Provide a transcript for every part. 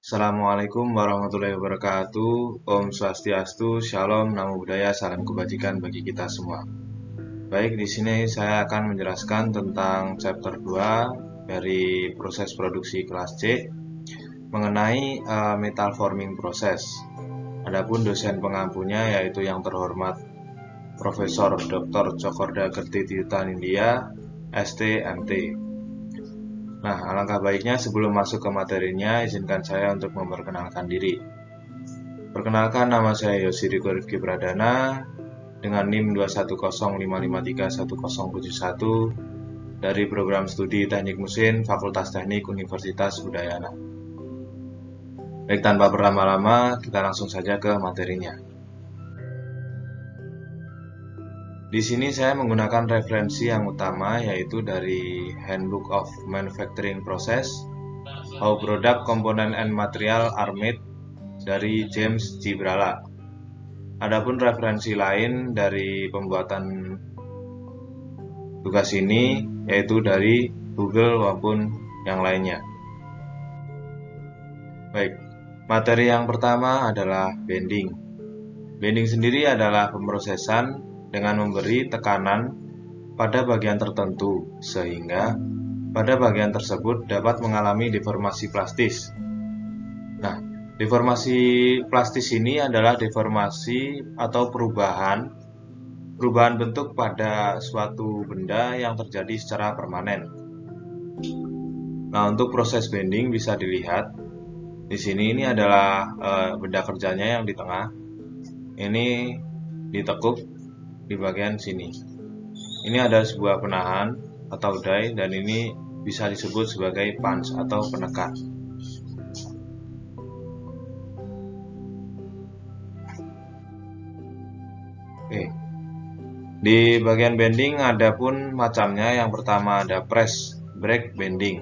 Assalamualaikum warahmatullahi wabarakatuh. Om Swastiastu, Shalom, Namo Buddhaya, salam kebajikan bagi kita semua. Baik, di sini saya akan menjelaskan tentang chapter 2 dari proses produksi kelas C mengenai metal forming process. Adapun dosen pengampunya yaitu yang terhormat Profesor Dr. Cokorda Kerti Tiyuta Nindya, ST, MT. Nah, alangkah baiknya sebelum masuk ke materinya, izinkan saya untuk memperkenalkan diri. Perkenalkan, nama saya Yosi Riko Rifki Pradana dengan NIM 21055311071 dari program studi Teknik Mesin Fakultas Teknik Universitas Udayana. Baik, tanpa berlama-lama, kita langsung saja ke materinya. Di sini saya menggunakan referensi yang utama yaitu dari Handbook of Manufacturing Process, How Product Component and Material are Made dari James G. Brala. Adapun referensi lain dari pembuatan tugas ini yaitu dari Google maupun yang lainnya. Baik, materi yang pertama adalah bending. Bending sendiri adalah pemrosesan dengan memberi tekanan pada bagian tertentu sehingga pada bagian tersebut dapat mengalami deformasi plastis. Nah, deformasi plastis ini adalah deformasi atau perubahan bentuk pada suatu benda yang terjadi secara permanen. Nah, untuk proses bending bisa dilihat di sini. Ini adalah benda kerjanya yang di tengah. Ini ditekuk di bagian sini. Ini ada sebuah penahan atau die dan ini bisa disebut sebagai punch atau penekan. Oke. Di bagian bending ada pun macamnya. Yang pertama ada press break bending.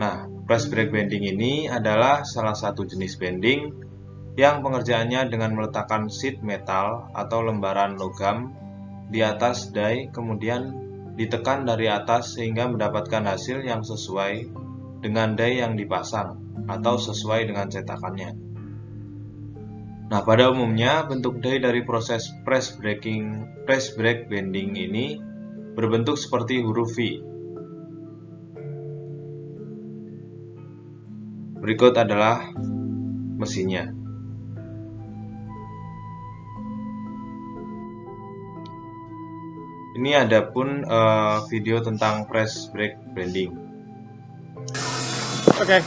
Nah, press break bending ini adalah salah satu jenis bending yang pengerjaannya dengan meletakkan sheet metal atau lembaran logam di atas die, kemudian ditekan dari atas sehingga mendapatkan hasil yang sesuai dengan die yang dipasang atau sesuai dengan cetakannya. Nah, pada umumnya bentuk die dari proses press break bending ini berbentuk seperti huruf V. Berikut adalah mesinnya. Ini ada pun video tentang press break bending. Oke.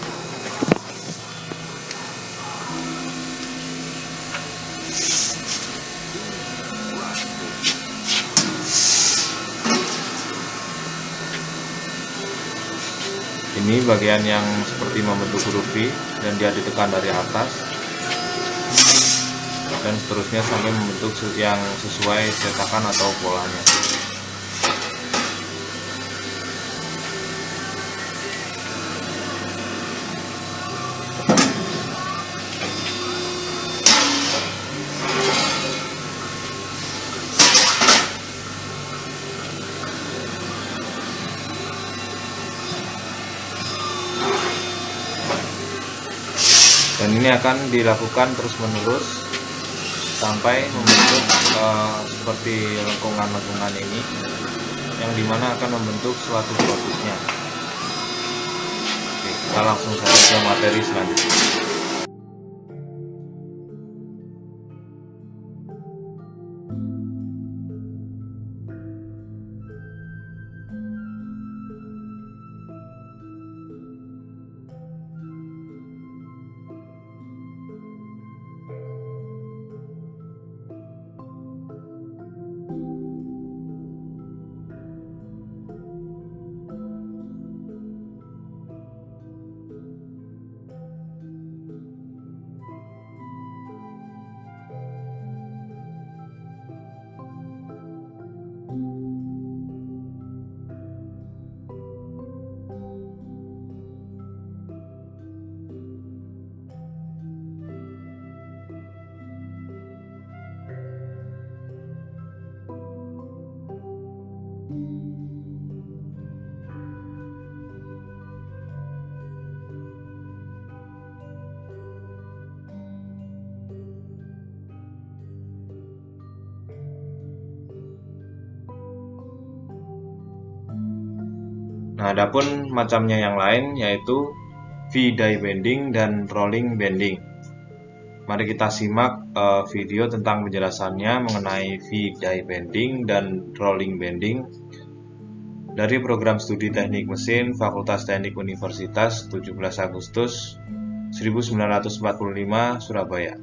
Ini bagian yang seperti membentuk huruf V dan dia ditekan dari atas dan seterusnya sampai membentuk yang sesuai cetakan atau polanya. Dan ini akan dilakukan terus-menerus sampai membentuk seperti lengkungan-lengkungan ini, yang dimana akan membentuk suatu produknya. Oke, kita langsung saja ke materi selanjutnya. Nah, adapun macamnya yang lain yaitu V-die bending dan rolling bending. Mari kita simak video tentang penjelasannya mengenai V-die bending dan rolling bending dari program studi Teknik Mesin Fakultas Teknik Universitas 17 Agustus 1945 Surabaya.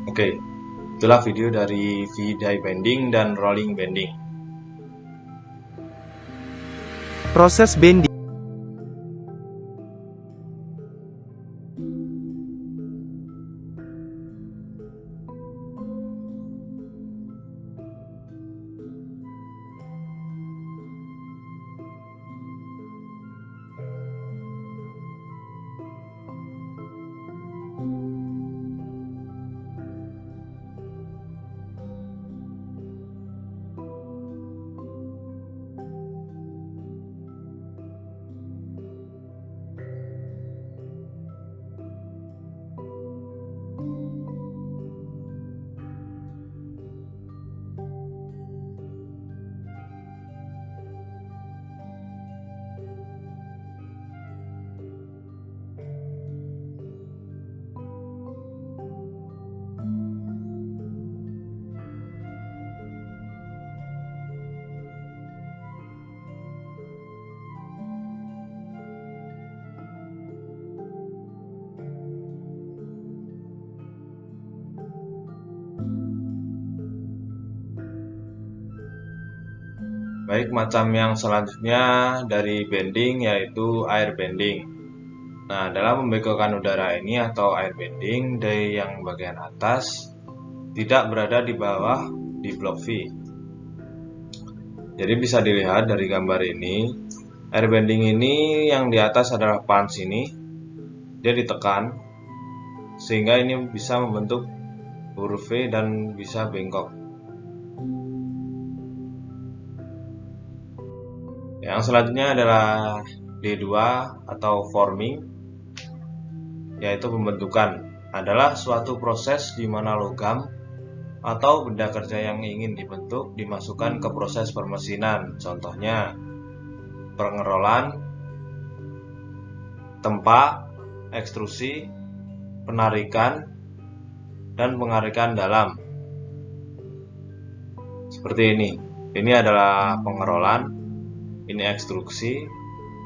Oke, itulah video dari V-die bending dan rolling bending. Proses bending Baik, macam yang selanjutnya dari bending yaitu air bending. Nah, dalam membengkokkan udara ini atau air bending dari yang bagian atas tidak berada di bawah di blok V. Jadi bisa dilihat dari gambar ini, air bending ini yang di atas adalah punch ini, dia ditekan sehingga ini bisa membentuk huruf V dan bisa bengkok. Yang selanjutnya adalah D2 atau forming, yaitu pembentukan. Adalah suatu proses di mana logam atau benda kerja yang ingin dibentuk dimasukkan ke proses permesinan. Contohnya pengerolan, tempa, ekstrusi, penarikan, dan pengarikan dalam. Seperti ini. Ini adalah pengerolan, ini ekstruksi,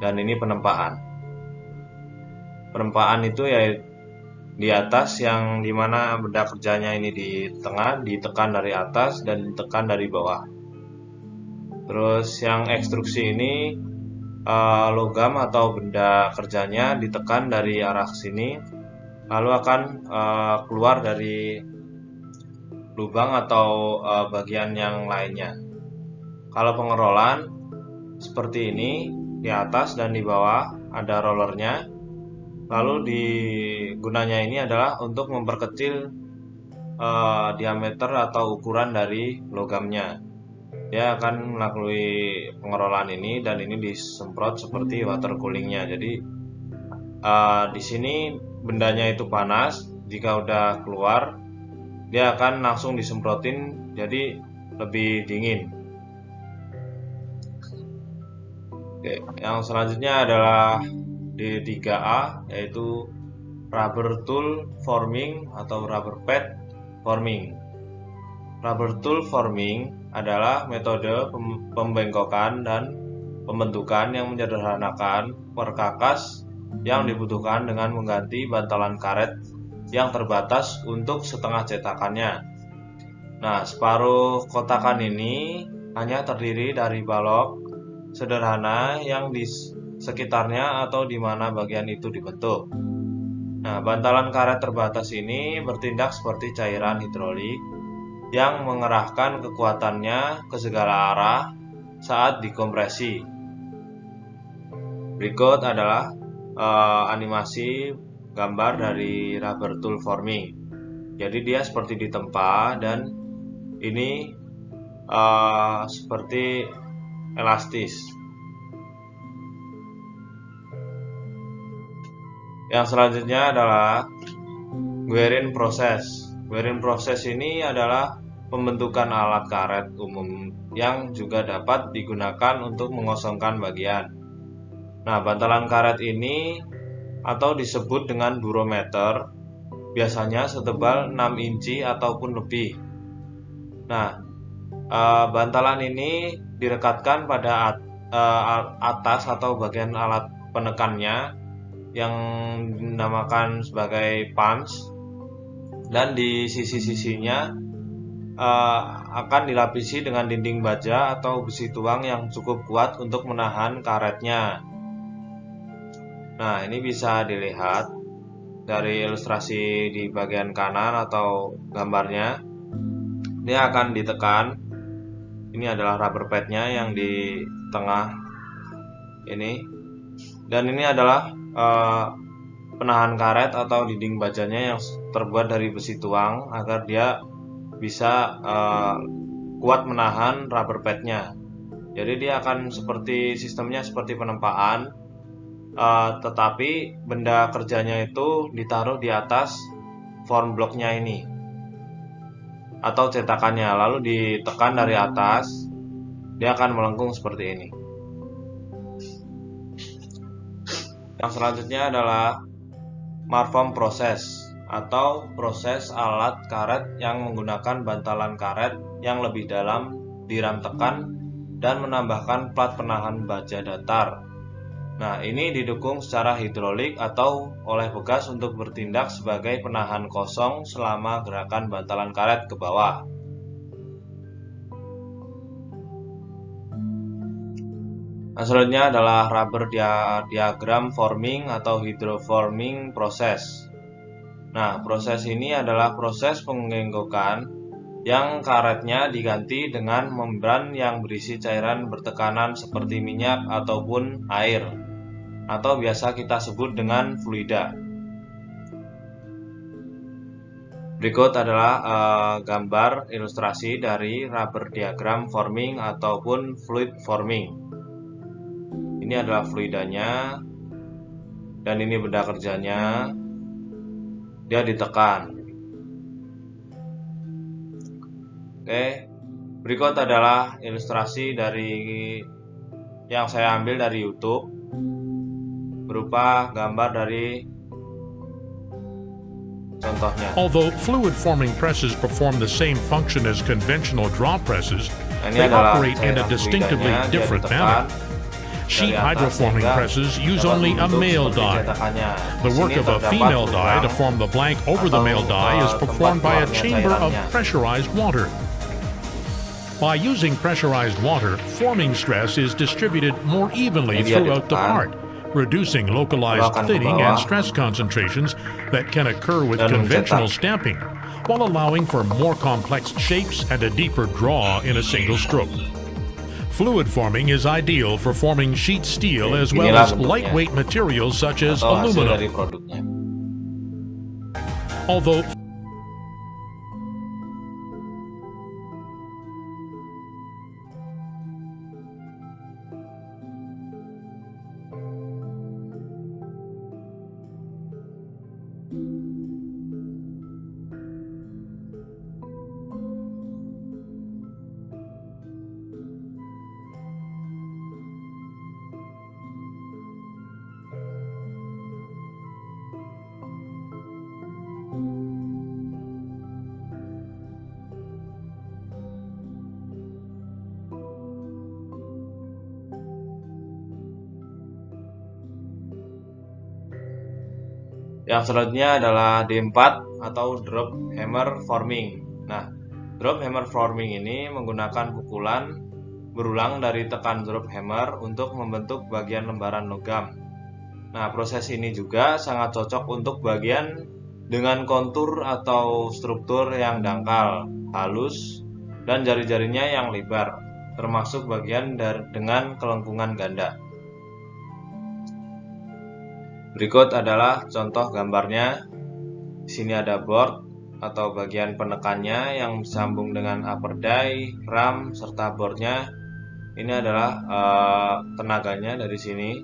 dan ini penempaan. Penempaan itu ya di atas, yang dimana benda kerjanya ini di tengah, ditekan dari atas dan ditekan dari bawah. Terus yang ekstruksi ini logam atau benda kerjanya ditekan dari arah sini, lalu akan keluar dari lubang atau bagian yang lainnya. Kalau pengerolan seperti ini, di atas dan di bawah ada rollernya. Lalu gunanya ini adalah untuk memperkecil diameter atau ukuran dari logamnya. Dia akan melalui pengerolan ini dan ini disemprot seperti water coolingnya. Jadi di sini bendanya itu panas, jika udah keluar dia akan langsung disemprotin, jadi lebih dingin. Oke, yang selanjutnya adalah D3A, yaitu rubber tool forming atau rubber pad forming. Rubber tool forming adalah metode pembengkokan dan pembentukan yang menyederhanakan perkakas yang dibutuhkan dengan mengganti bantalan karet yang terbatas untuk setengah cetakannya. Nah, separuh kotakan ini hanya terdiri dari balok sederhana yang di sekitarnya atau di mana bagian itu dibentuk. Nah, bantalan karet terbatas ini bertindak seperti cairan hidrolik yang mengerahkan kekuatannya ke segala arah saat dikompresi. Berikut adalah animasi gambar dari rubber tool forming. Jadi dia seperti ditempa dan ini seperti elastis. Yang selanjutnya adalah wearing process. Wearing process ini adalah pembentukan alat karet umum yang juga dapat digunakan untuk mengosongkan bagian. Nah, bantalan karet ini atau disebut dengan durometer biasanya setebal 6 inci ataupun lebih. Nah, bantalan ini direkatkan pada atas atau bagian alat penekannya yang dinamakan sebagai punch, dan di sisi-sisinya akan dilapisi dengan dinding baja atau besi tuang yang cukup kuat untuk menahan karetnya. Nah, ini bisa dilihat dari ilustrasi di bagian kanan atau gambarnya. Dia akan ditekan. Ini adalah rubber padnya yang di tengah ini, dan ini adalah penahan karet atau dinding bajanya yang terbuat dari besi tuang agar dia bisa kuat menahan rubber padnya. Jadi dia akan sistemnya seperti penempaan, tetapi benda kerjanya itu ditaruh di atas form blocknya ini atau cetakannya, lalu ditekan dari atas, dia akan melengkung seperti ini. Yang selanjutnya adalah marform process atau proses alat karet yang menggunakan bantalan karet yang lebih dalam diram tekan dan menambahkan plat penahan baja datar. Nah, ini didukung secara hidrolik atau oleh pegas untuk bertindak sebagai penahan kosong selama gerakan bantalan karet ke bawah. Nah, selanjutnya adalah rubber diagram forming atau hydroforming process. Nah, proses ini adalah proses pembengkokan yang karetnya diganti dengan membran yang berisi cairan bertekanan seperti minyak ataupun air, atau biasa kita sebut dengan fluida. Berikut adalah gambar ilustrasi dari rubber diagram forming ataupun fluid forming. Ini adalah fluidanya, dan ini benda kerjanya. Dia ditekan. Oke, berikut adalah ilustrasi dari yang saya ambil dari YouTube, berupa gambar dari contohnya. Although fluid-forming presses perform the same function as conventional draw presses, Ini they adalah operate in a cairan distinctively fluidanya, dia different ditekan manner. dari Sheet atas hydroforming sehingga presses use dapat only a membentuk male seperti die. cetakannya. The Di work sini of a terdapat female die to lubang form the blank over the male die is performed by a tempat chamber of cairannya. pressurized water. By using pressurized water, forming stress is distributed more evenly Ini dia throughout the ditekan. part, reducing localized Belakang ke thinning bawah. and stress concentrations that can occur with Dan conventional mencetak. stamping, while allowing for more complex shapes and a deeper draw in a single stroke. Fluid forming is ideal for forming sheet steel as well Inilah as bentuknya. lightweight materials such as Atau hasil dari aluminum. produknya. Although Yang selanjutnya adalah D4 atau drop hammer forming. Nah, drop hammer forming ini menggunakan pukulan berulang dari tekan drop hammer untuk membentuk bagian lembaran logam. Nah, proses ini juga sangat cocok untuk bagian dengan kontur atau struktur yang dangkal, halus, dan jari-jarinya yang lebar, termasuk bagian dengan kelengkungan ganda. Berikut adalah contoh gambarnya. Di sini ada board atau bagian penekannya yang disambung dengan upper die, ram, serta boardnya. Ini adalah tenaganya dari sini.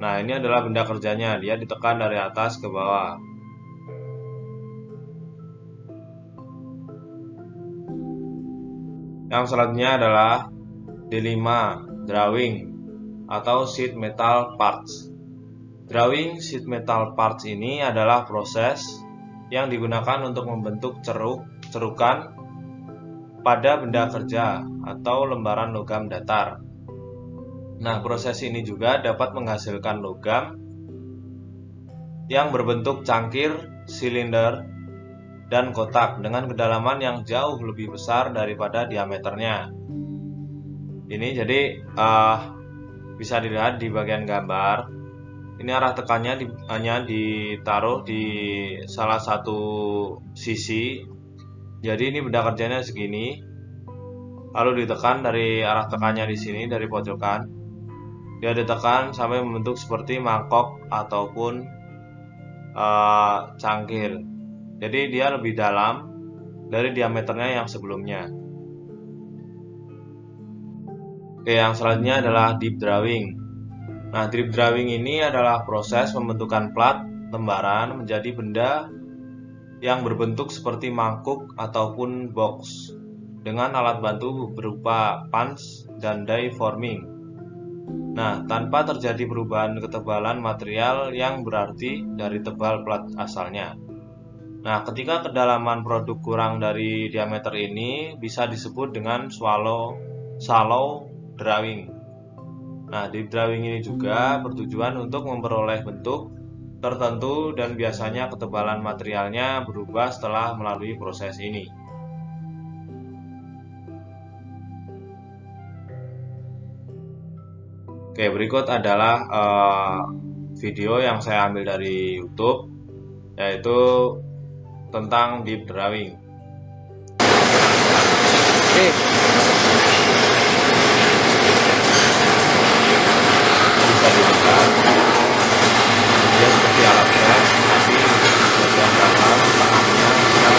Nah, ini adalah benda kerjanya. Dia ditekan dari atas ke bawah. Yang selanjutnya adalah D5, drawing atau sheet metal parts. Drawing sheet metal parts ini adalah proses yang digunakan untuk membentuk cerukan pada benda kerja atau lembaran logam datar. Nah, proses ini juga dapat menghasilkan logam yang berbentuk cangkir, silinder, dan kotak dengan kedalaman yang jauh lebih besar daripada diameternya. Ini jadi bisa dilihat di bagian gambar. Ini arah tekannya hanya ditaruh di salah satu sisi. Jadi ini benda kerjanya segini. Lalu ditekan dari arah tekannya di sini, dari pojokan. Dia ditekan sampai membentuk seperti mangkok ataupun cangkir. Jadi dia lebih dalam dari diameternya yang sebelumnya. Oke, yang selanjutnya adalah deep drawing. Nah, deep drawing ini adalah proses pembentukan plat lembaran menjadi benda yang berbentuk seperti mangkuk ataupun box dengan alat bantu berupa punch dan die forming. Nah, tanpa terjadi perubahan ketebalan material yang berarti dari tebal plat asalnya. Nah, ketika kedalaman produk kurang dari diameter ini bisa disebut dengan shallow drawing. Nah, deep drawing ini juga bertujuan untuk memperoleh bentuk tertentu dan biasanya ketebalan materialnya berubah setelah melalui proses ini. Oke, berikut adalah video yang saya ambil dari YouTube, yaitu tentang deep drawing. Oke. Bisa dilihat dia seperti alat gas, tapi bagian dalam tengahnya bisa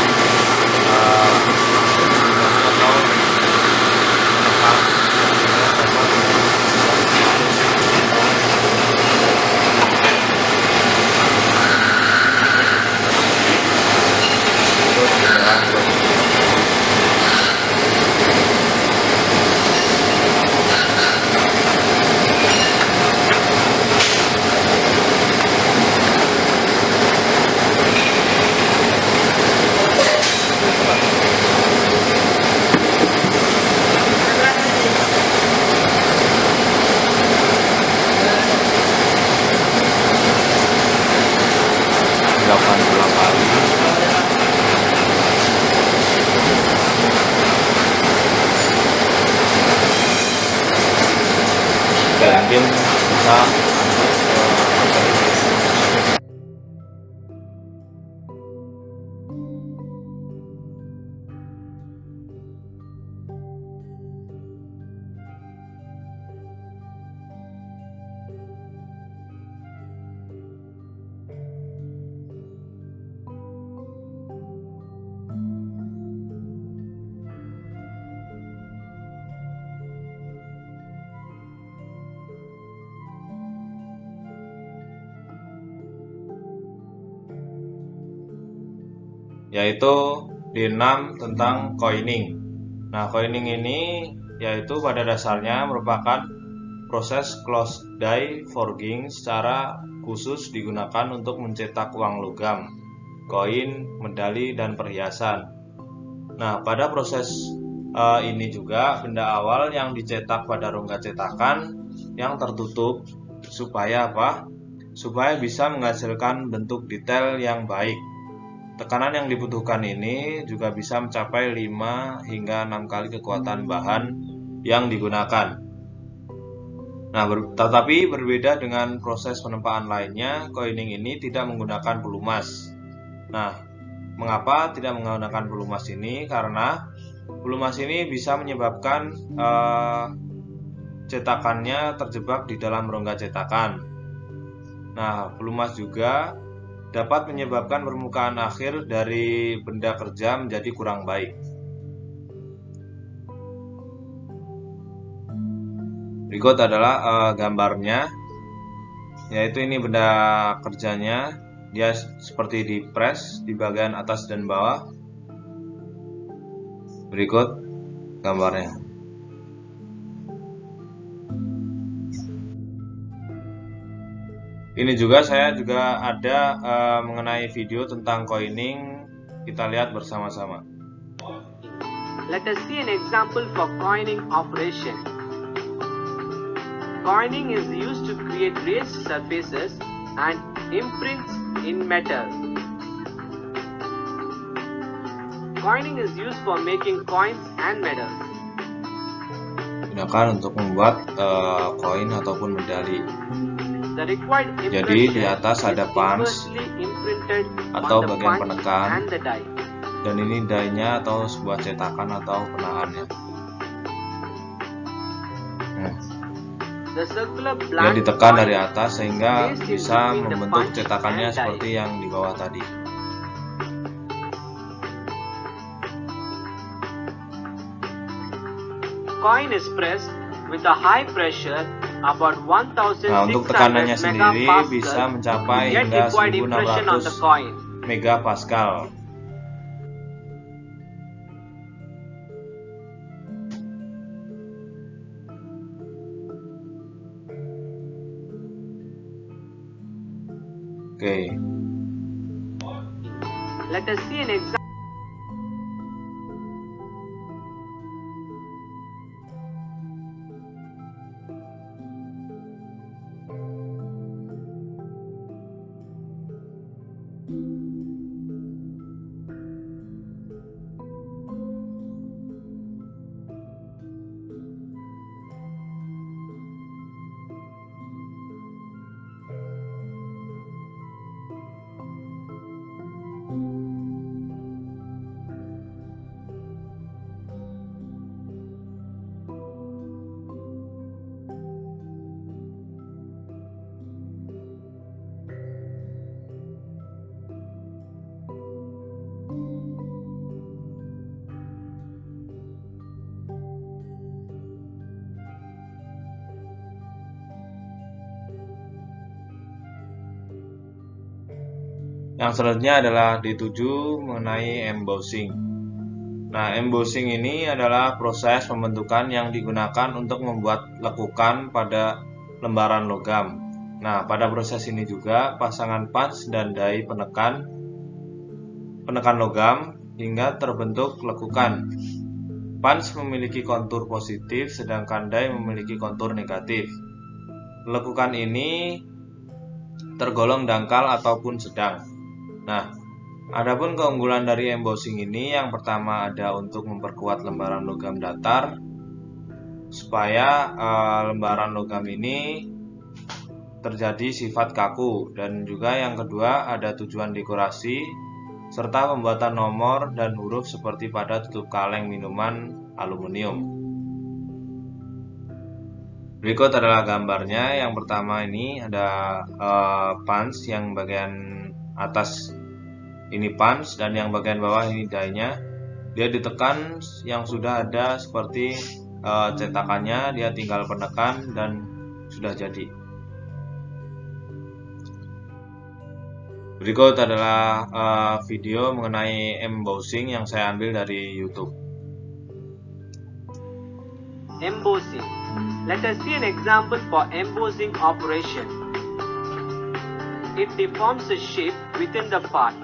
atau menekan mungkin bisa yaitu D6 tentang coining. Nah, coining ini yaitu pada dasarnya merupakan proses closed die forging secara khusus digunakan untuk mencetak uang logam, koin, medali, dan perhiasan. Nah, pada proses ini juga benda awal yang dicetak pada rongga cetakan yang tertutup supaya supaya bisa menghasilkan bentuk detail yang baik. Tekanan yang dibutuhkan ini juga bisa mencapai 5 hingga 6 kali kekuatan bahan yang digunakan. Nah, tetapi berbeda dengan proses penempaan lainnya, coining ini tidak menggunakan pelumas. Nah, mengapa tidak menggunakan pelumas ini? Karena pelumas ini bisa menyebabkan cetakannya terjebak di dalam rongga cetakan. Nah, pelumas juga dapat menyebabkan permukaan akhir dari benda kerja menjadi kurang baik. Berikut adalah gambarnya, yaitu ini benda kerjanya. Dia seperti di press di bagian atas dan bawah. Berikut gambarnya. Ini juga saya ada mengenai video tentang coining. Kita lihat bersama-sama. Let us see an example for coining operation. Coining is used to create raised surfaces and imprints in metal. Coining is used for making coins and medals. Digunakan untuk membuat koin ataupun medali. The required Jadi di impression atas ada is punch inversely imprinted atau on the bagian punch penekan, and the die. dan ini die-nya atau sebuah cetakan atau penahannya. The circular Dia blank ditekan coin dari atas sehingga placed in bisa between the membentuk punch cetakannya and die. seperti yang di bawah tadi. Coin is pressed with a high pressure about 1600 Nah, untuk tekanannya sendiri bisa megapascal mencapai to get hingga required impression on the 1600 coin. megapascal. Oke. Let us see an example. Yang selanjutnya adalah D7 mengenai embossing. Nah, embossing ini adalah proses pembentukan yang digunakan untuk membuat lekukan pada lembaran logam. Nah, pada proses ini juga pasangan punch dan die penekan logam hingga terbentuk lekukan. Punch memiliki kontur positif sedangkan die memiliki kontur negatif. Lekukan ini tergolong dangkal ataupun sedang. Nah, adapun keunggulan dari embossing ini yang pertama ada untuk memperkuat lembaran logam datar supaya lembaran logam ini terjadi sifat kaku, dan juga yang kedua ada tujuan dekorasi serta pembuatan nomor dan huruf seperti pada tutup kaleng minuman aluminium. Berikut adalah gambarnya. Yang pertama ini ada punch yang bagian atas ini punch dan yang bagian bawah ini die-nya. Dia ditekan yang sudah ada seperti cetakannya, dia tinggal penekan dan sudah jadi. Berikut adalah video mengenai embossing yang saya ambil dari YouTube. Embossing. Let us see an example for embossing operation. It deforms the shape within the part.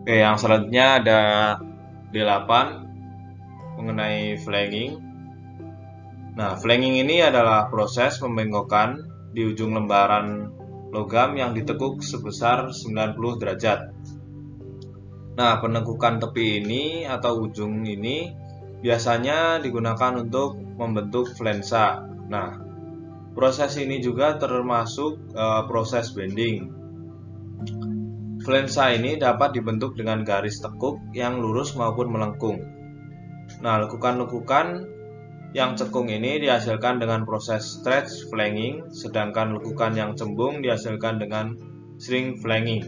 Oke, yang selanjutnya ada D8 mengenai flanging. Nah, flanging ini adalah proses membengkokkan di ujung lembaran logam yang ditekuk sebesar 90 derajat. Nah, penekukan tepi ini atau ujung ini biasanya digunakan untuk membentuk flensa. Nah, proses ini juga termasuk proses bending. Flensa ini dapat dibentuk dengan garis tekuk yang lurus maupun melengkung. Nah, lekukan-lekukan yang cekung ini dihasilkan dengan proses stretch flanging, sedangkan lekukan yang cembung dihasilkan dengan shrink flanging.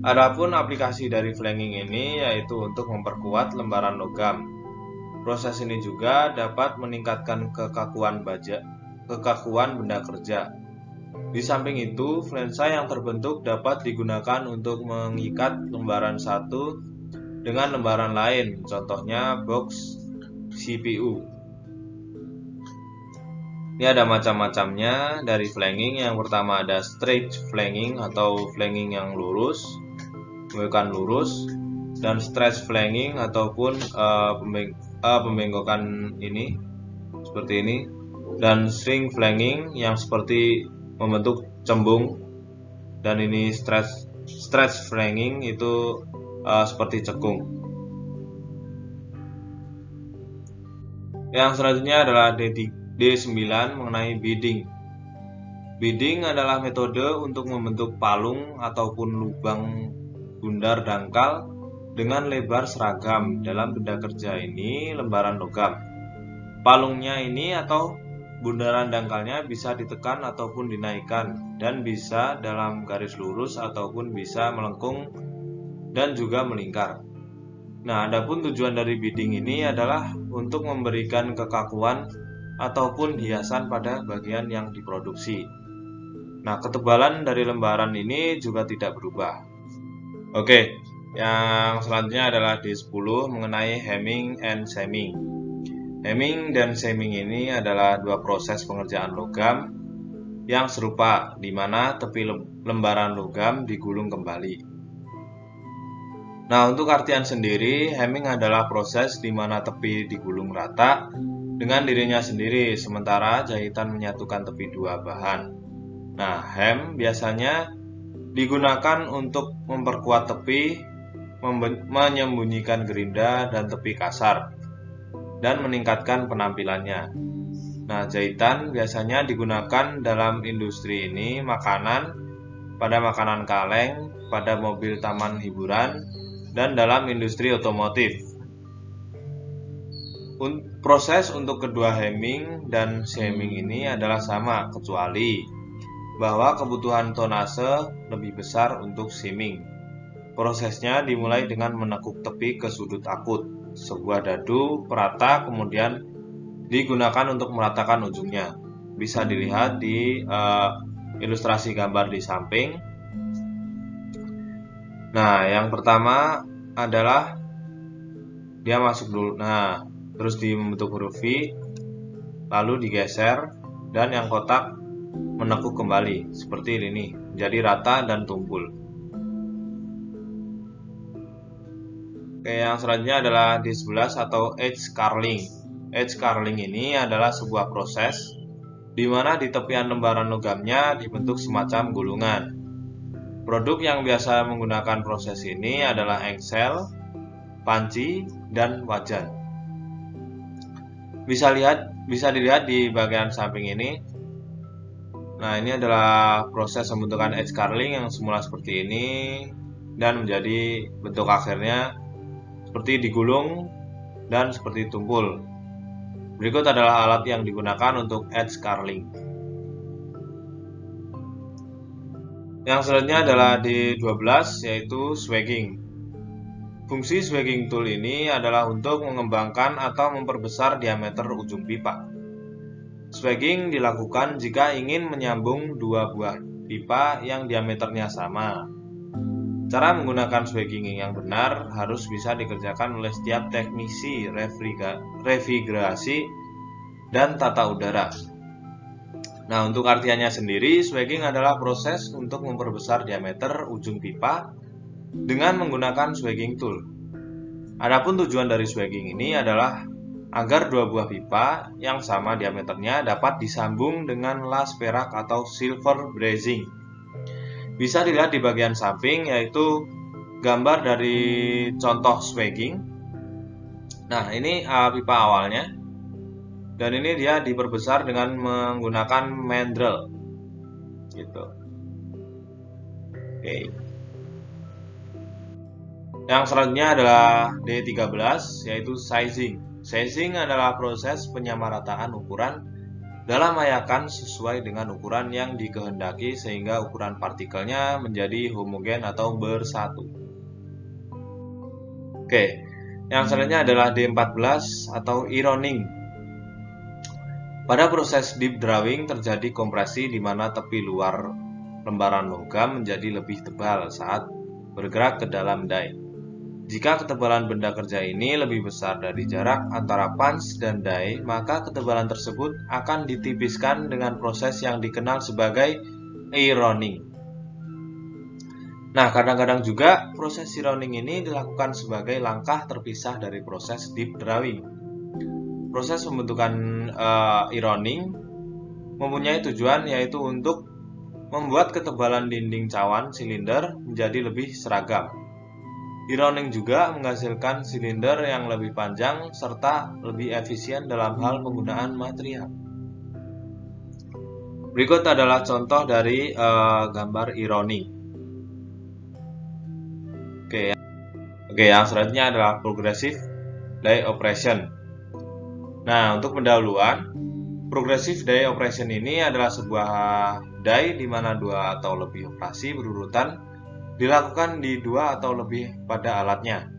Adapun aplikasi dari flanging ini yaitu untuk memperkuat lembaran logam. Proses ini juga dapat meningkatkan kekakuan benda kerja. Di samping itu, flensa yang terbentuk dapat digunakan untuk mengikat lembaran satu dengan lembaran lain, contohnya box CPU. Ini ada macam-macamnya dari flanging. Yang pertama ada straight flanging atau flanging yang lurus, membengkokkan lurus, dan stretch flanging ataupun pembengkokan ini seperti ini, dan shrink flanging yang seperti membentuk cembung, dan ini stretch flanging itu seperti cekung. Yang selanjutnya adalah D9 mengenai beading. Beading adalah metode untuk membentuk palung ataupun lubang bundar dangkal dengan lebar seragam. Dalam benda kerja ini lembaran logam. Palungnya ini atau bundaran dangkalnya bisa ditekan ataupun dinaikkan, dan bisa dalam garis lurus ataupun bisa melengkung dan juga melingkar. Nah, adapun tujuan dari beading ini adalah untuk memberikan kekakuan ataupun hiasan pada bagian yang diproduksi. Nah, ketebalan dari lembaran ini juga tidak berubah. Oke, yang selanjutnya adalah D10 mengenai hemming and seaming. Hemming dan seaming ini adalah dua proses pengerjaan logam yang serupa, di mana tepi lembaran logam digulung kembali. Nah, untuk artian sendiri, hemming adalah proses di mana tepi digulung rata dengan dirinya sendiri, sementara jahitan menyatukan tepi dua bahan. Nah, hem biasanya digunakan untuk memperkuat tepi, menyembunyikan gerinda dan tepi kasar, dan meningkatkan penampilannya. Nah, jahitan biasanya digunakan dalam industri ini pada makanan kaleng, pada mobil taman hiburan, dan dalam industri otomotif. Proses untuk kedua hemming dan seaming ini adalah sama, kecuali bahwa kebutuhan tonase lebih besar untuk seaming. Prosesnya dimulai dengan menekuk tepi ke sudut akut. Sebuah dadu perata kemudian digunakan untuk meratakan ujungnya. Bisa dilihat di ilustrasi gambar di samping. Nah, yang pertama adalah dia masuk dulu. Nah, terus membentuk huruf V, lalu digeser, dan yang kotak menekuk kembali seperti ini, jadi rata dan tumpul. Oke, yang selanjutnya adalah D11 atau edge curling. Edge curling ini adalah sebuah proses di mana di tepian lembaran logamnya dibentuk semacam gulungan. Produk yang biasa menggunakan proses ini adalah engsel, panci, dan wajan. Bisa dilihat di bagian samping ini. Nah, ini adalah proses pembentukan edge curling yang semula seperti ini dan menjadi bentuk akhirnya seperti digulung dan seperti tumpul. Berikut adalah alat yang digunakan untuk edge curling. Yang selanjutnya adalah D12, yaitu swagging. Fungsi swagging tool ini adalah untuk mengembangkan atau memperbesar diameter ujung pipa. Swagging dilakukan jika ingin menyambung dua buah pipa yang diameternya sama. Cara menggunakan swagging yang benar harus bisa dikerjakan oleh setiap teknisi refrigerasi dan tata udara. Nah, untuk artiannya sendiri, swagging adalah proses untuk memperbesar diameter ujung pipa dengan menggunakan swagging tool. Adapun tujuan dari swagging ini adalah agar dua buah pipa yang sama diameternya dapat disambung dengan las perak atau silver brazing. Bisa dilihat di bagian samping, yaitu gambar dari contoh swagging. Nah, ini pipa awalnya, dan ini dia diperbesar dengan menggunakan mandrel gitu. Oke. Yang selanjutnya adalah D13, yaitu sizing. Sizing adalah proses penyamarataan ukuran dalam ayakan sesuai dengan ukuran yang dikehendaki sehingga ukuran partikelnya menjadi homogen atau bersatu. Oke, yang selanjutnya adalah D14 atau ironing. Pada proses deep drawing terjadi kompresi di mana tepi luar lembaran logam menjadi lebih tebal saat bergerak ke dalam die. Jika ketebalan benda kerja ini lebih besar dari jarak antara punch dan die, maka ketebalan tersebut akan ditipiskan dengan proses yang dikenal sebagai ironing. Nah, kadang-kadang juga proses ironing ini dilakukan sebagai langkah terpisah dari proses deep drawing. Proses pembentukan ironing mempunyai tujuan yaitu untuk membuat ketebalan dinding cawan silinder menjadi lebih seragam. Ironing juga menghasilkan silinder yang lebih panjang serta lebih efisien dalam hal penggunaan material. Berikut adalah contoh dari gambar ironing. Oke, yang selanjutnya adalah progressive die operation. Nah, untuk pendahuluan, progressive die operation ini adalah sebuah die di mana dua atau lebih operasi berurutan dilakukan di dua atau lebih pada alatnya.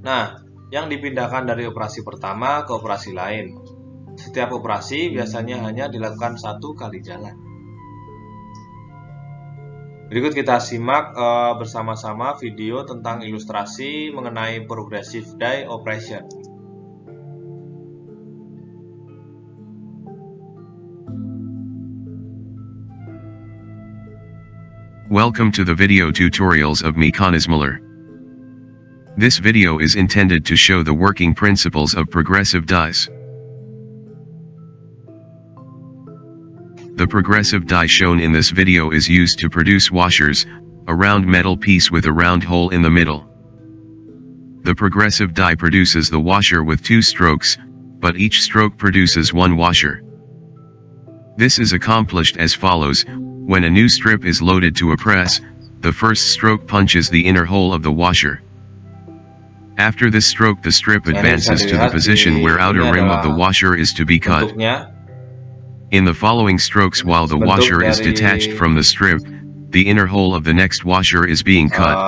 Nah, yang dipindahkan dari operasi pertama ke operasi lain. Setiap operasi biasanya hanya dilakukan satu kali jalan. Berikut kita simak bersama-sama video tentang ilustrasi mengenai progressive die operation. Welcome to the video tutorials of Mekanism Miller. This video is intended to show the working principles of progressive dies. The progressive die shown in this video is used to produce washers, a round metal piece with a round hole in the middle. The progressive die produces the washer with 2 strokes, but each stroke produces 1 washer. This is accomplished as follows. When a new strip is loaded to a press, the first stroke punches the inner hole of the washer. After this stroke, the strip advances to the position where outer rim of the washer is to be cut. In the following strokes, while the washer is detached from the strip, the inner hole of the next washer is being cut.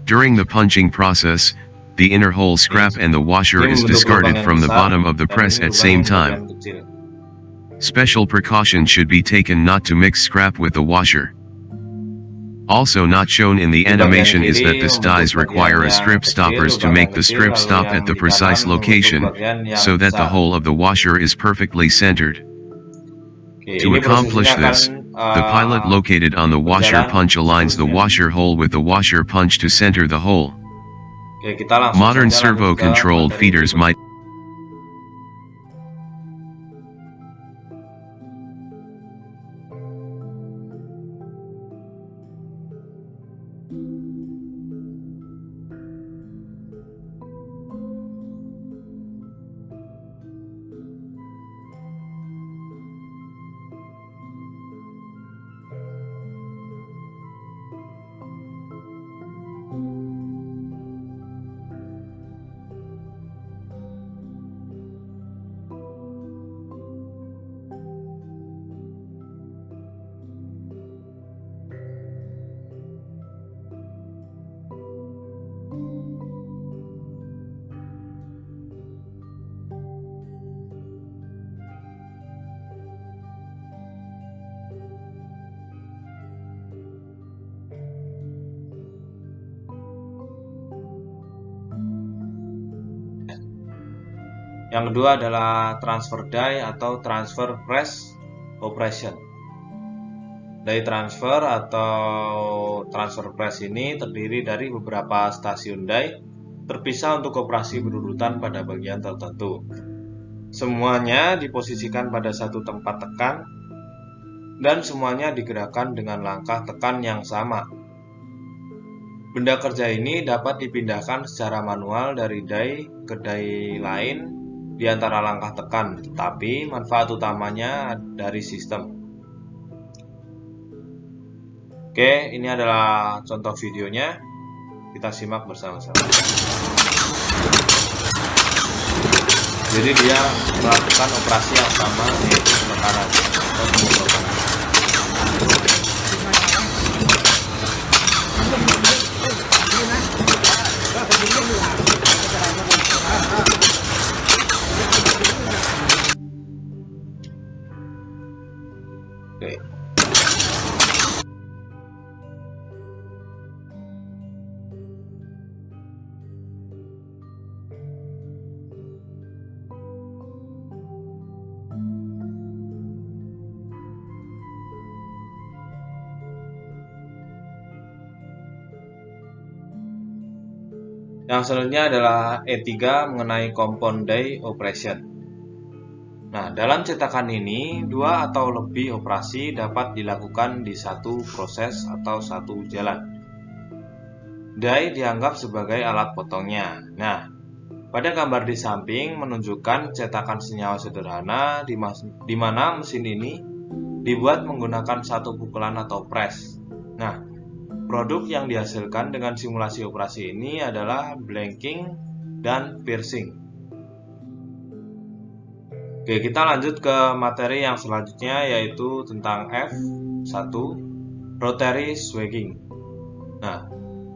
During the punching process, the inner hole scrap and the washer is discarded from the bottom of the press at same time. Special precaution should be taken not to mix scrap with the washer. Also not shown in the animation is that this dies require a strip stoppers to make the strip stop at the precise location, so that the hole of the washer is perfectly centered. To accomplish this, the pilot located on the washer punch aligns the washer hole with the washer punch to center the hole. Modern servo-controlled feeders might Yang kedua adalah transfer die atau transfer press operation. Die transfer atau transfer press ini terdiri dari beberapa stasiun die terpisah untuk operasi berurutan pada bagian tertentu. Semuanya diposisikan pada satu tempat tekan dan semuanya digerakkan dengan langkah tekan yang sama. Benda kerja ini dapat dipindahkan secara manual dari die ke die lain di antara langkah tekan, tetapi manfaat utamanya dari sistem. Oke, ini adalah contoh videonya. Kita simak bersama-sama. Jadi dia melakukan operasi yang sama, yaitu penekanan atau pemukulan. Oke. Yang selanjutnya adalah E3 mengenai compound die operation. Nah, dalam cetakan ini, 2 atau lebih operasi dapat dilakukan di satu proses atau satu jalan. Die dianggap sebagai alat potongnya. Nah, pada gambar di samping menunjukkan cetakan senyawa sederhana di mana mesin ini dibuat menggunakan satu pukulan atau press. Nah, produk yang dihasilkan dengan simulasi operasi ini adalah blanking dan piercing. Oke, kita lanjut ke materi yang selanjutnya, yaitu tentang F1, rotary swagging. Nah,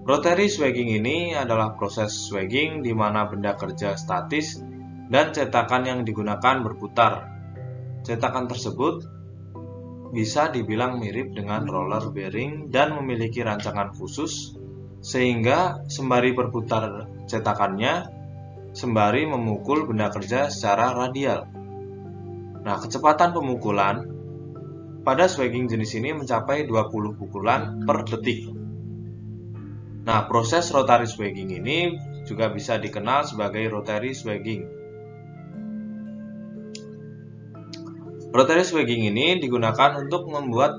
rotary swagging ini adalah proses swagging di mana benda kerja statis dan cetakan yang digunakan berputar. Cetakan tersebut bisa dibilang mirip dengan roller bearing dan memiliki rancangan khusus, sehingga sembari berputar cetakannya, sembari memukul benda kerja secara radial. Nah, kecepatan pemukulan pada swagging jenis ini mencapai 20 pukulan per detik. Nah, proses rotary swagging ini juga bisa dikenal sebagai rotary swagging. Rotary swagging ini digunakan untuk membuat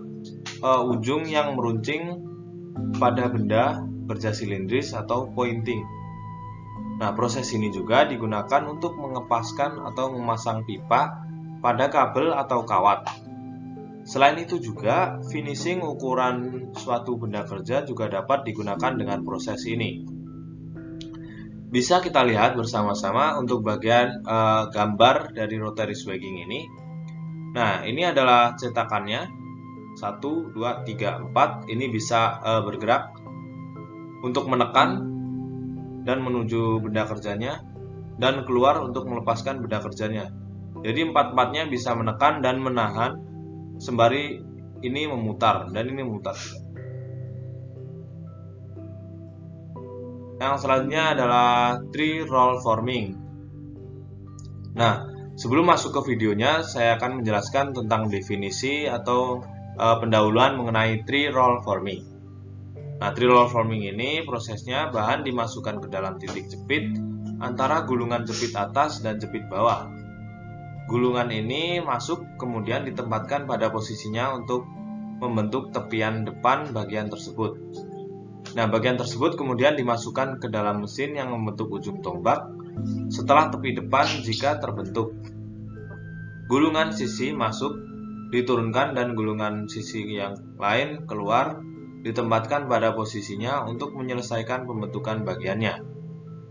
ujung yang meruncing pada benda kerja silindris atau pointing. Nah, proses ini juga digunakan untuk mengepaskan atau memasang pipa pada kabel atau kawat. Selain itu juga, finishing ukuran suatu benda kerja juga dapat digunakan dengan proses ini. Bisa kita lihat bersama-sama untuk bagian gambar dari rotary swagging ini. Nah, ini adalah cetakannya. 1, 2, 3, 4. Ini bisa bergerak untuk menekan dan menuju benda kerjanya, dan keluar untuk melepaskan benda kerjanya. Jadi empat-empatnya bisa menekan dan menahan, sembari ini memutar dan ini memutar. Yang selanjutnya adalah tree roll forming. Nah, sebelum masuk ke videonya, saya akan menjelaskan tentang definisi atau pendahuluan mengenai tree roll forming. Nah, tree roll forming ini prosesnya bahan dimasukkan ke dalam titik jepit antara gulungan jepit atas dan jepit bawah. Gulungan ini masuk kemudian ditempatkan pada posisinya untuk membentuk tepian depan bagian tersebut. Nah, bagian tersebut kemudian dimasukkan ke dalam mesin yang membentuk ujung tombak setelah tepi depan jika terbentuk. Gulungan sisi masuk diturunkan dan gulungan sisi yang lain keluar ditempatkan pada posisinya untuk menyelesaikan pembentukan bagiannya.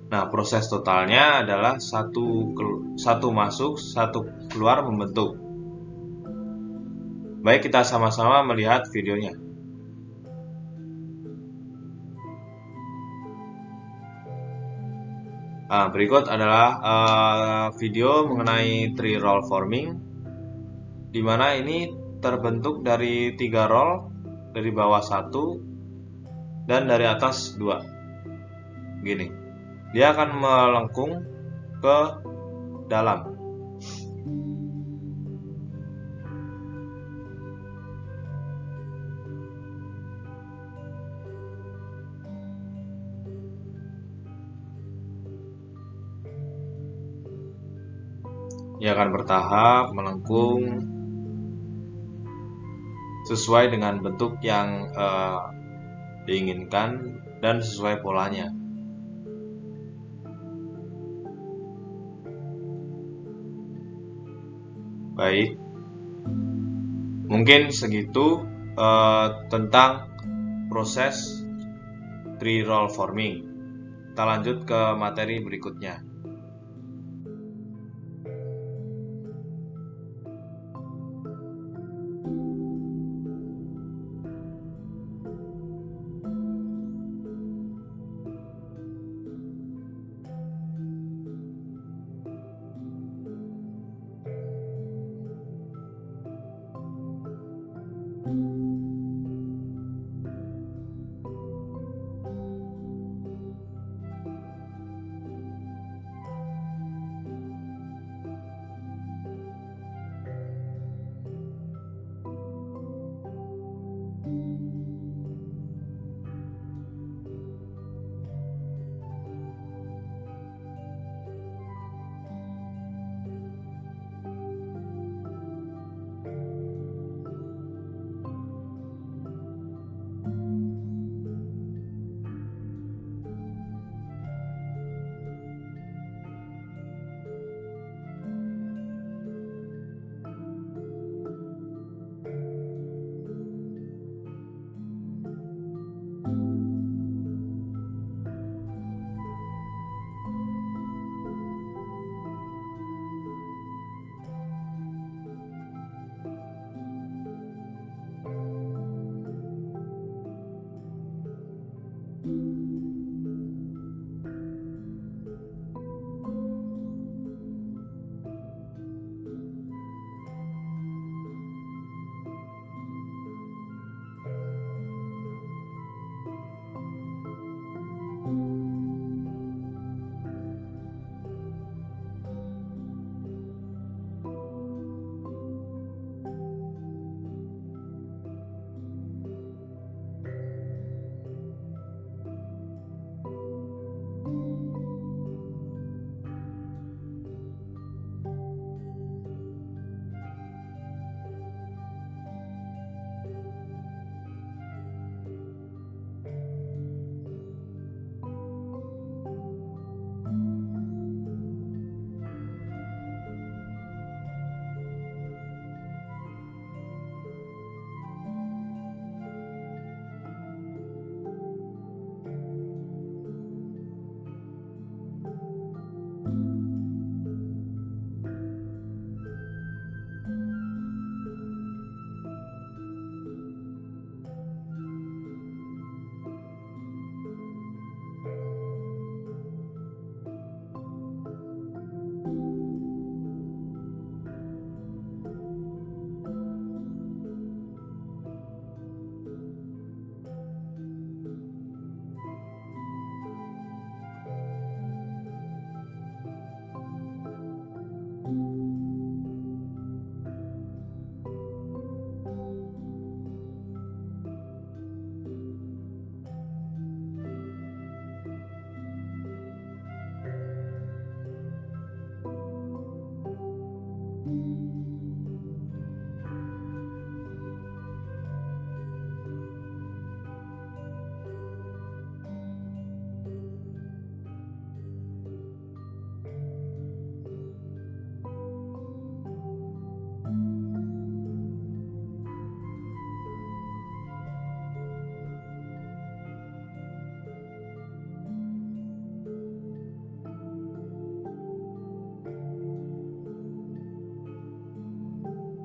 Nah, proses totalnya adalah satu masuk, satu keluar membentuk. Baik, kita sama-sama melihat videonya. Nah, berikut adalah video mengenai tree roll forming, di mana ini terbentuk dari 3 roll, dari bawah 1 dan dari atas 2. Gini, dia akan melengkung ke dalam. Ia akan bertahap melengkung sesuai dengan bentuk yang diinginkan dan sesuai polanya. Baik, mungkin segitu tentang proses tree roll forming. Kita lanjut ke materi berikutnya.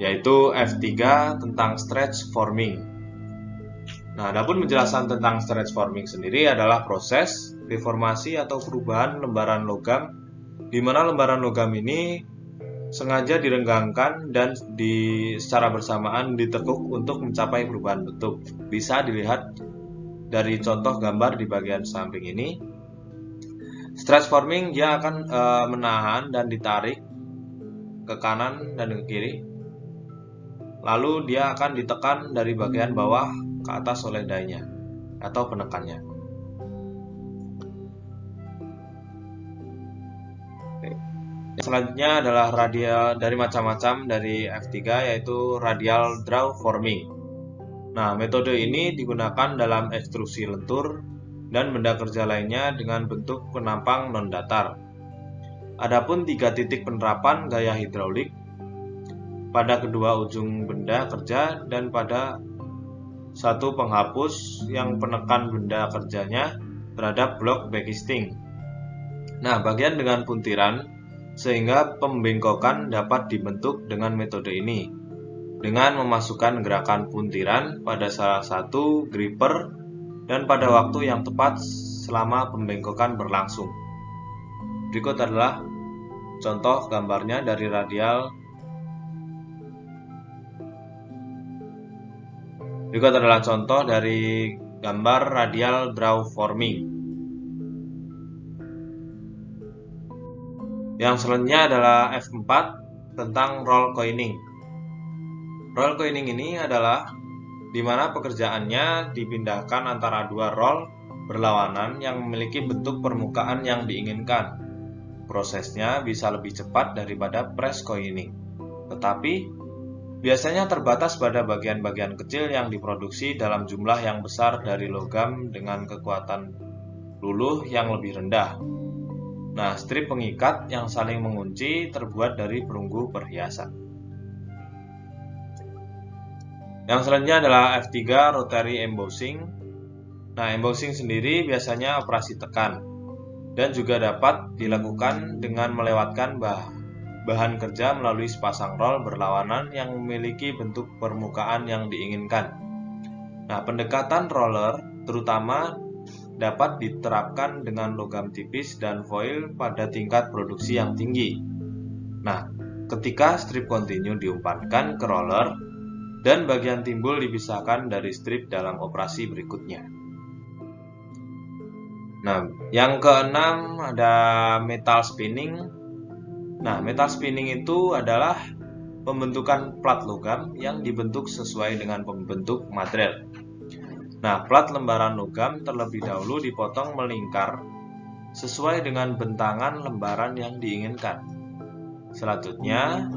Yaitu F3 tentang stretch forming. Nah, adapun penjelasan tentang stretch forming sendiri adalah proses deformasi atau perubahan lembaran logam, di mana lembaran logam ini sengaja direnggangkan dan secara bersamaan ditekuk untuk mencapai perubahan bentuk. Bisa dilihat dari contoh gambar di bagian samping ini. Stretch forming dia akan menahan dan ditarik ke kanan dan ke kiri. Lalu dia akan ditekan dari bagian bawah ke atas oleh die-nya atau penekannya. Oke. Selanjutnya adalah radial dari macam-macam dari F3, yaitu radial draw forming. Nah, metode ini digunakan dalam ekstrusi lentur dan benda kerja lainnya dengan bentuk penampang non-datar. Adapun 3 titik penerapan gaya hidraulik pada kedua ujung benda kerja dan pada satu penghapus yang penekan benda kerjanya terhadap blok backisting. Nah, bagian dengan puntiran sehingga pembengkokan dapat dibentuk dengan metode ini dengan memasukkan gerakan puntiran pada salah satu gripper dan pada waktu yang tepat selama pembengkokan berlangsung. Berikut adalah contoh gambarnya dari radial. Berikut adalah contoh dari gambar radial draw forming. Yang selanjutnya adalah F4 tentang roll coining. Roll coining ini adalah di mana pekerjaannya dipindahkan antara dua roll berlawanan yang memiliki bentuk permukaan yang diinginkan. Prosesnya bisa lebih cepat daripada press coining, tetapi biasanya terbatas pada bagian-bagian kecil yang diproduksi dalam jumlah yang besar dari logam dengan kekuatan luluh yang lebih rendah. Nah, strip pengikat yang saling mengunci terbuat dari perunggu perhiasan. Yang selanjutnya adalah F3 rotary embossing. Nah, embossing sendiri biasanya operasi tekan dan juga dapat dilakukan dengan melewatkan bahan kerja melalui sepasang roll berlawanan yang memiliki bentuk permukaan yang diinginkan. Nah, pendekatan roller terutama dapat diterapkan dengan logam tipis dan foil pada tingkat produksi yang tinggi. Nah, ketika strip kontinu diumpankan ke roller dan bagian timbul dipisahkan dari strip dalam operasi berikutnya. Nah, yang keenam ada metal spinning. Nah, metal spinning itu adalah pembentukan plat logam yang dibentuk sesuai dengan pembentuk material. Nah, plat lembaran logam terlebih dahulu dipotong melingkar sesuai dengan bentangan lembaran yang diinginkan. Selanjutnya,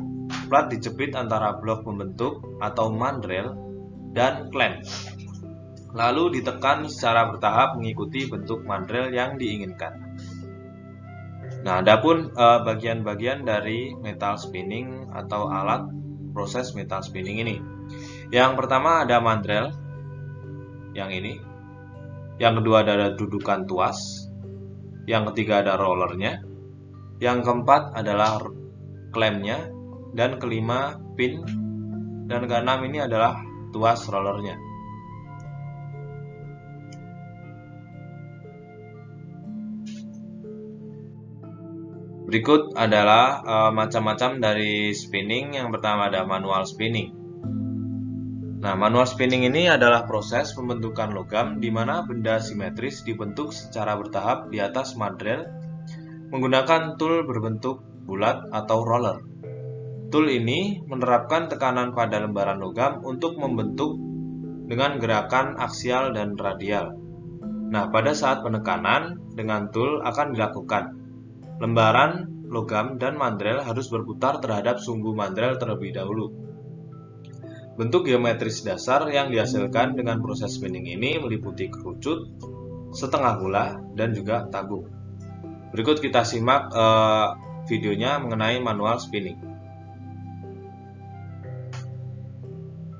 plat dijepit antara blok pembentuk atau mandrel dan klem. Lalu ditekan secara bertahap mengikuti bentuk mandrel yang diinginkan. Nah, adapun bagian-bagian dari metal spinning atau alat proses metal spinning ini. Yang pertama ada mandrel, yang ini. Yang kedua ada dudukan tuas. Yang ketiga ada rollernya. Yang keempat adalah klemnya. Dan kelima pin. Dan keenam ini adalah tuas rollernya. Berikut adalah macam-macam dari spinning. Yang pertama ada manual spinning. Nah, manual spinning ini adalah proses pembentukan logam di mana benda simetris dibentuk secara bertahap di atas mandrel menggunakan tool berbentuk bulat atau roller. Tool ini menerapkan tekanan pada lembaran logam untuk membentuk dengan gerakan aksial dan radial. Nah, pada saat penekanan dengan tool akan dilakukan. Lembaran logam dan mandrel harus berputar terhadap sumbu mandrel terlebih dahulu. Bentuk geometris dasar yang dihasilkan dengan proses spinning ini meliputi kerucut, setengah gula, dan juga tabung. Berikut kita simak videonya mengenai manual spinning.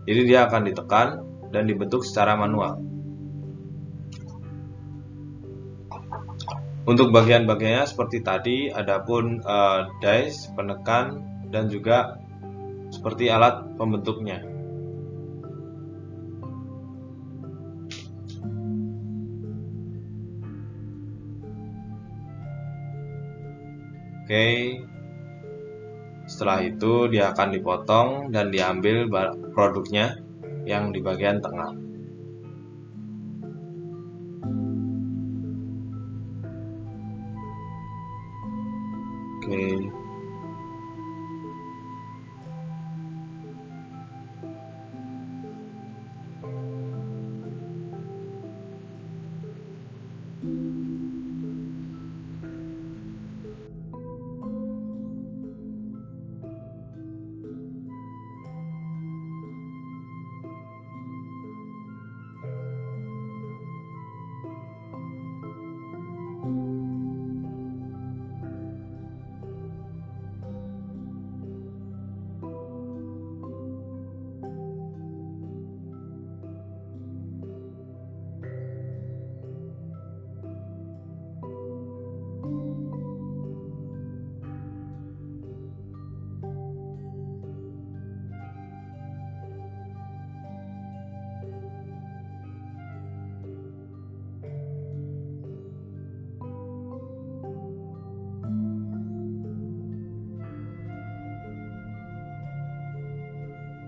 Jadi dia akan ditekan dan dibentuk secara manual. Untuk bagian-bagiannya seperti tadi, adapun dice, penekan, dan juga seperti alat pembentuknya. Oke, setelah itu dia akan dipotong dan diambil produknya yang di bagian tengah. Oke.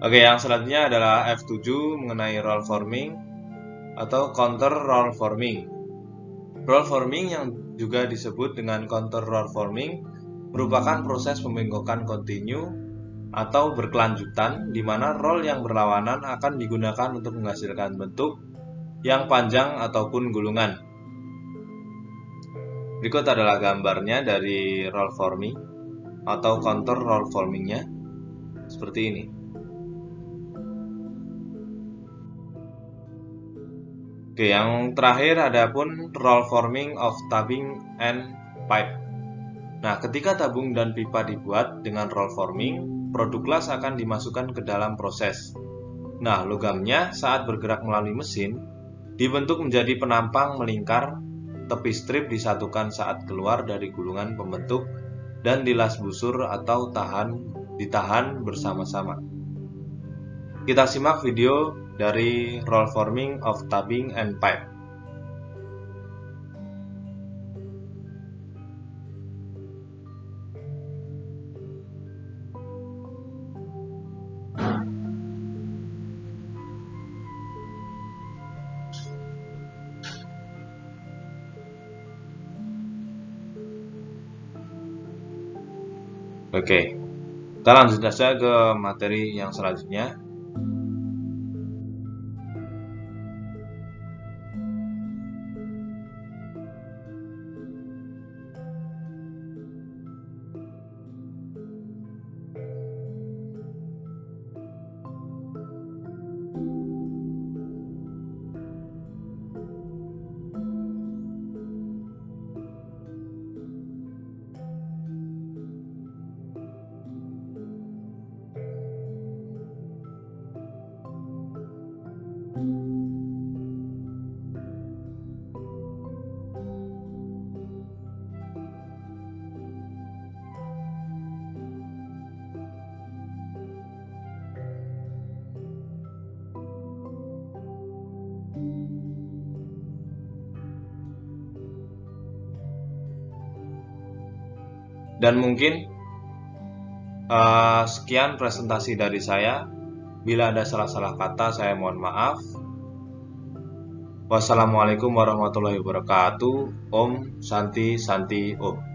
Oke, yang selanjutnya adalah F7 mengenai roll forming atau counter roll forming. Roll forming yang juga disebut dengan counter roll forming merupakan proses pembengkokan kontinu atau berkelanjutan di mana roll yang berlawanan akan digunakan untuk menghasilkan bentuk yang panjang ataupun gulungan. Berikut adalah gambarnya dari roll forming atau counter roll formingnya seperti ini. Oke, yang terakhir adapun roll forming of tubing and pipe. Nah, ketika tabung dan pipa dibuat dengan roll forming, produk las akan dimasukkan ke dalam proses. Nah, logamnya saat bergerak melalui mesin dibentuk menjadi penampang melingkar, tepi strip disatukan saat keluar dari gulungan pembentuk dan dilas busur atau ditahan bersama-sama. Kita simak video dari roll forming of tubing and pipe. Oke, kita lanjut saja ke materi yang selanjutnya. Dan mungkin sekian presentasi dari saya. Bila ada salah-salah kata, saya mohon maaf. Wassalamualaikum warahmatullahi wabarakatuh. Om Santi Santi Om.